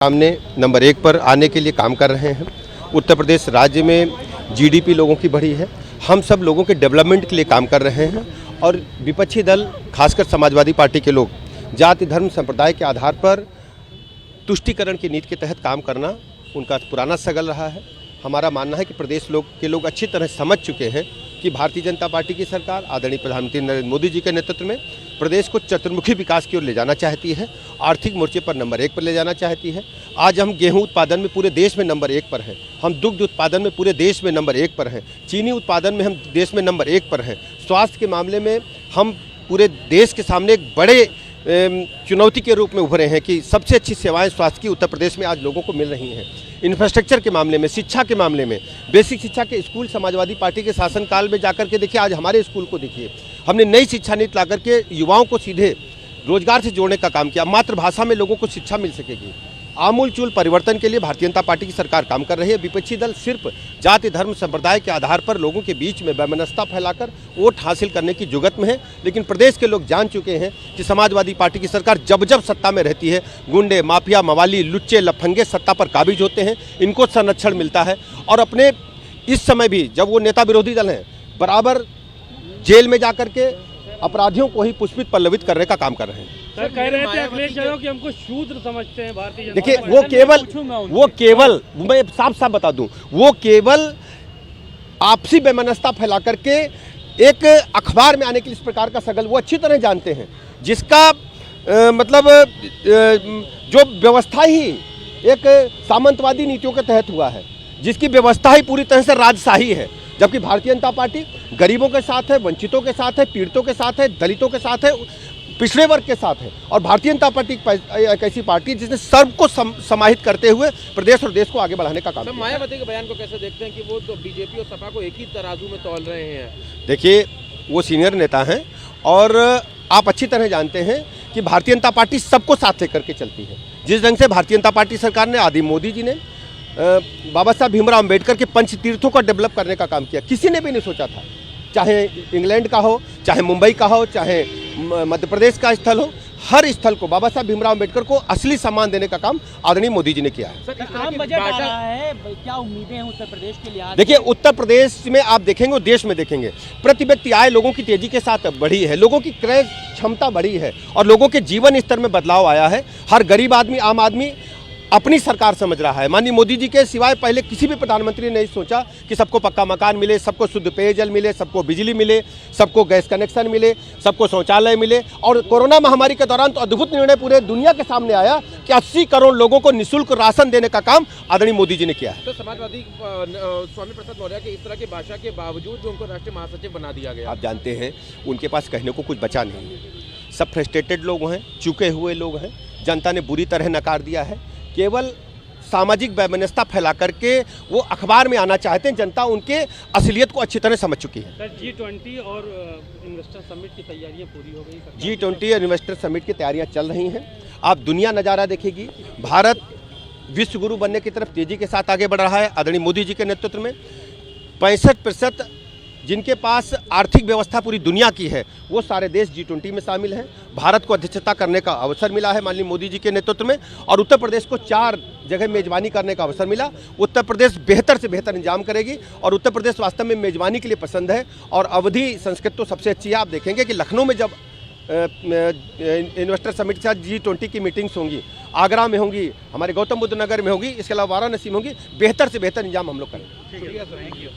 सामने नंबर 1 पर आने के लिए काम कर रहे हैं। उत्तर प्रदेश राज्य में जीडीपी लोगों की बढ़ी है। हम सब लोगों के डेवलपमेंट के लिए काम कर रहे हैं और विपक्षी दल खासकर समाजवादी पार्टी के लोग जाति धर्म संप्रदाय के आधार पर तुष्टीकरण की नीति के तहत काम करना उनका पुराना सगल रहा है। हमारा मानना है कि प्रदेश के लोग अच्छी तरह समझ चुके हैं कि भारतीय जनता पार्टी की सरकार आदरणीय प्रधानमंत्री नरेंद्र मोदी जी के नेतृत्व में प्रदेश को चतुर्मुखी विकास की ओर ले जाना चाहती है। आर्थिक मोर्चे पर नंबर 1 पर ले जाना चाहती है। आज हम गेहूं उत्पादन में पूरे देश में नंबर 1 पर हैं। हम दुग्ध उत्पादन में पूरे देश में नंबर 1 पर हैं। चीनी उत्पादन में हम देश में नंबर 1 पर हैं। स्वास्थ्य के मामले में हम पूरे देश के सामने एक बड़े चुनौती के रूप में उभरे हैं कि सबसे अच्छी सेवाएं स्वास्थ्य की उत्तर प्रदेश में आज लोगों को मिल रही हैं। इंफ्रास्ट्रक्चर के मामले में, शिक्षा के मामले में, बेसिक शिक्षा के स्कूल समाजवादी पार्टी के शासनकाल में जाकर के देखिए, आज हमारे स्कूल को देखिए। हमने नई शिक्षा नीति ला करके युवाओं को सीधे रोजगार से जोड़ने का काम किया। मातृभाषा में लोगों को शिक्षा मिल सकेगी। आमूलचूल परिवर्तन के लिए भारतीय जनता पार्टी की सरकार काम कर रही है। विपक्षी दल सिर्फ जाति धर्म संप्रदाय के आधार पर लोगों के बीच में वैमनस्यता फैलाकर वोट हासिल करने की जुगत में है। लेकिन प्रदेश के लोग जान चुके हैं कि समाजवादी पार्टी की सरकार जब जब सत्ता में रहती है, गुंडे माफिया मवाली लुच्चे लफंगे सत्ता पर काबिज होते हैं, इनको संरक्षण मिलता है। और अपने इस समय भी जब वो नेता विरोधी दल हैं, बराबर जेल में जाकर के अपराधियों को ही पुष्पित पल्लवित करने का काम कर रहे हैं। सर कह रहे थे अखिलेश यादव कि हमको शूद्र समझते हैं भारतीय जनता देखिए, पार्टी। वो केवल मैं साफ साफ बता दूं, वो केवल आपसी बेमनस्ता फैला करके एक अखबार में आने के लिए इस प्रकार का सगल वो अच्छी तरह जानते हैं, जिसका मतलब जो व्यवस्था ही एक सामंतवादी नीतियों के तहत हुआ है, जिसकी व्यवस्था ही पूरी तरह से राजशाही है। जबकि भारतीय जनता पार्टी गरीबों के साथ है, वंचितों के साथ है, पीड़ितों के साथ है, दलितों के साथ है, पिछड़े वर्ग के साथ है। और भारतीय जनता पार्टी एक ऐसी पार्टी जिसने सर्व को समाहित करते हुए प्रदेश और देश को आगे बढ़ाने का काम किया। मायावती के बयान को कैसे देखते हैं कि वो तो बीजेपी और सपा को एक ही तराजू में तौल रहे हैं? देखिए, वो सीनियर नेता हैं और आप अच्छी तरह जानते हैं कि भारतीय जनता पार्टी सबको साथ लेकर के चलती है। जिस ढंग से भारतीय जनता पार्टी सरकार ने, आदि मोदी जी ने बाबा साहब भीमराव अम्बेडकर के पंच तीर्थों का डेवलप करने का काम किया, किसी ने भी नहीं सोचा था। चाहे इंग्लैंड का हो, चाहे मुंबई का हो, चाहे मध्य प्रदेश का स्थल हो, हर स्थल को बाबा साहब भीमराव अम्बेडकर को असली सम्मान देने का काम आदरणीय मोदी जी ने किया है। आम बजट आ रहा है, क्या उम्मीदें हैं उत्तर प्रदेश के लिए? देखिए, उत्तर प्रदेश में आप देखेंगे और देश में देखेंगे, प्रति व्यक्ति आय लोगों की तेजी के साथ बढ़ी है, लोगों की क्रय क्षमता बढ़ी है और लोगों के जीवन स्तर में बदलाव आया है। हर गरीब आदमी, आम आदमी अपनी सरकार समझ रहा है। माननीय मोदी जी के सिवाय पहले किसी भी प्रधानमंत्री ने नहीं सोचा कि सबको पक्का मकान मिले, सबको शुद्ध पेयजल मिले, सबको बिजली मिले, सबको गैस कनेक्शन मिले, सबको शौचालय मिले। और कोरोना महामारी के दौरान तो अद्भुत निर्णय पूरे दुनिया के सामने आया कि 80 करोड़ लोगों को निःशुल्क राशन देने का काम आदरणीय मोदी जी ने किया है। तो समाजवादी स्वामी प्रसाद मौर्य के इस तरह की भाषा के बावजूद जो उनको राष्ट्रीय महासचिव बना दिया गया, आप जानते हैं उनके पास कहने को कुछ बचा नहीं। सब फ्रस्ट्रेटेड लोग हैं, चुके हुए लोग हैं। जनता ने बुरी तरह नकार दिया है। केवल सामाजिक वैमनस्यता फैला करके वो अखबार में आना चाहते हैं। जनता उनके असलियत को अच्छी तरह समझ चुकी है। सर G20 और इन्वेस्टर समिट की तैयारियां पूरी हो गई? G20 और इन्वेस्टर समिट की तैयारियां चल रही हैं। आप दुनिया नज़ारा देखेगी, भारत विश्व गुरु बनने की तरफ तेजी के साथ आगे बढ़ रहा है। आदरणीय मोदी जी के नेतृत्व में 65% जिनके पास आर्थिक व्यवस्था पूरी दुनिया की है, वो सारे देश G20 में शामिल हैं। भारत को अध्यक्षता करने का अवसर मिला है माननीय मोदी जी के नेतृत्व में, और उत्तर प्रदेश को 4 जगह मेजबानी करने का अवसर मिला। उत्तर प्रदेश बेहतर से बेहतर इंतजाम करेगी और उत्तर प्रदेश वास्तव में मेजबानी के लिए पसंद है। और अवधि संस्कृत तो सबसे अच्छी है। आप देखेंगे कि लखनऊ में जब इन्वेस्टर समिट के साथ G20 की मीटिंग्स होंगी, आगरा में होंगी, हमारे गौतम बुद्ध नगर में होगी, इसके अलावा वाराणसी में होंगी, बेहतर से बेहतर इंतजाम हम लोग करेंगे।